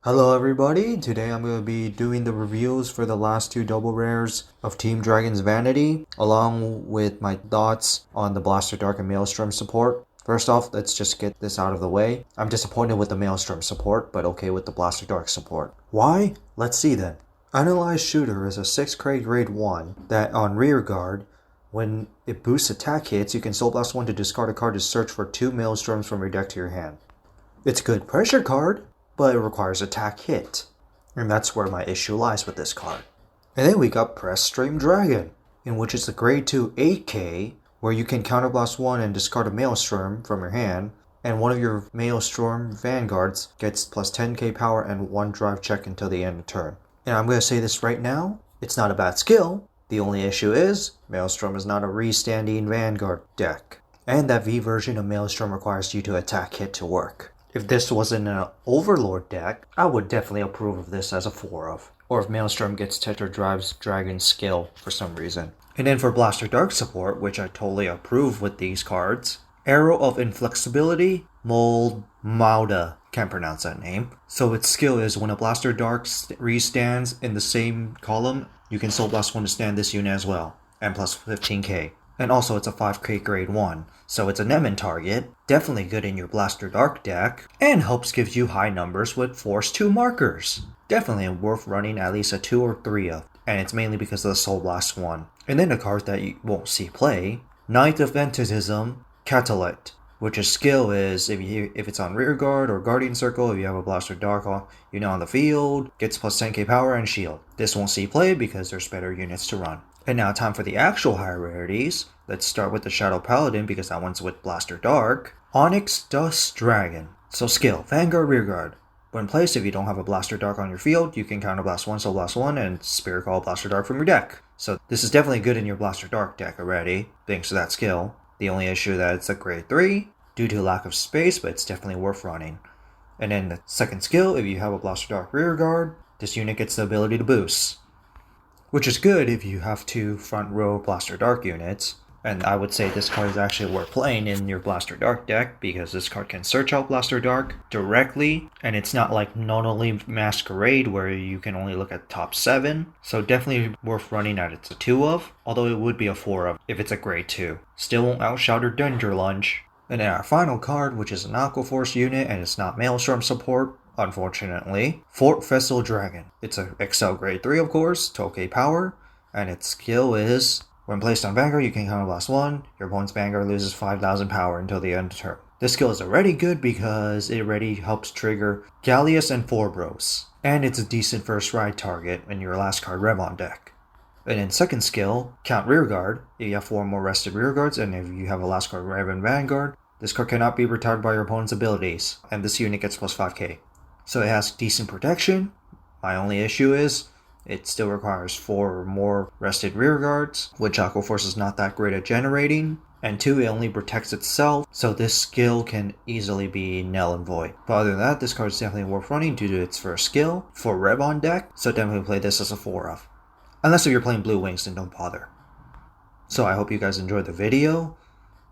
Hello everybody, today I'm going to be doing the reviews for the last two double rares of Team Dragon's Vanity, along with my thoughts on the Blaster Dark and Maelstrom support. First off, let's just get this out of the way. I'm disappointed with the Maelstrom support, but okay with the Blaster Dark support. Why? Let's see then. Analyze Shooter is a 6th grade 1 that on rear guard, when it boosts attack hits, you can Soul Blast 1 to discard a card to search for 2 Maelstroms from your deck to your hand. It's a good pressure card, but it requires attack hit. And that's where my issue lies with this card. And then we got Press Stream Dragon, in which it's a grade 2 8K, where you can counterblast 1 and discard a Maelstrom from your hand, and one of your Maelstrom Vanguards gets plus 10k power and 1 drive check until the end of turn. And I'm going to say this right now, it's not a bad skill. The only issue is, Maelstrom is not a restanding Vanguard deck. And that V version of Maelstrom requires you to attack hit to work. If this wasn't an Overlord deck, I would definitely approve of this as a 4 of. Or if Maelstrom gets Tetra Drive's Dragon skill for some reason. And then for Blaster Dark support, which I totally approve with these cards, Arrow of Inflexibility, Mold Mauda. Can't pronounce that name. So its skill is when a Blaster Dark restands in the same column, you can Soul Blast 1 to stand this unit as well, and plus 15k. And also it's a 5k grade 1, so it's a Nemen target, definitely good in your Blaster Dark deck, and helps give you high numbers with Force 2 markers. Definitely worth running at least a 2 or 3 of, and it's mainly because of the Soul Blast 1. And then a card that you won't see play, Knight of Ventism, Catalyst, which his skill is if it's on rear guard or guardian circle, if you have a Blaster Dark on the field, gets plus 10k power and shield. This won't see play because there's better units to run. And now time for the actual higher rarities. Let's start with the Shadow Paladin because that one's with Blaster Dark. Onyx Dust Dragon. So skill, Vanguard Rearguard. When placed, if you don't have a Blaster Dark on your field, you can counterblast 1, Soul Blast 1, and Spirit Call Blaster Dark from your deck. So this is definitely good in your Blaster Dark deck already, thanks to that skill. The only issue that it's a grade 3, due to lack of space, but it's definitely worth running. And then the second skill, if you have a Blaster Dark Rearguard, this unit gets the ability to boost. Which is good if you have 2 front row Blaster Dark units. And I would say this card is actually worth playing in your Blaster Dark deck because this card can search out Blaster Dark directly, and it's not like not only Masquerade where you can only look at top 7. So definitely worth running at it's a 2 of, although it would be a 4 of if it's a grade 2. Still won't outshout Danger Lunge. And then our final card, which is an Aqua Force unit and it's not Maelstrom support, unfortunately, Fort Vessel Dragon. It's a XL grade 3 of course, 12k power, and its skill is, when placed on Vanguard you can counterblast 1, your opponent's Vanguard loses 5000 power until the end of turn. This skill is already good because it already helps trigger Gallius and Forbros, and it's a decent first ride target in your last card Revon deck. And then second skill, Count Rearguard. If you have 4 more rested rearguards, and if you have a last card Revan Vanguard, this card cannot be retired by your opponent's abilities, and this unit gets plus 5k. So it has decent protection. My only issue is, it still requires 4 or more rested rearguards, which Aqua Force is not that great at generating. And 2, it only protects itself, so this skill can easily be null and void. But other than that, this card is definitely worth running due to its first skill for Revon deck, so definitely play this as a 4 of. Unless if you're playing Blue Wings, then don't bother. So I hope you guys enjoyed the video,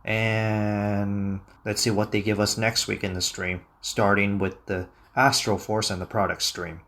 and let's see what they give us next week in the stream, starting with the Astral Force and the product stream.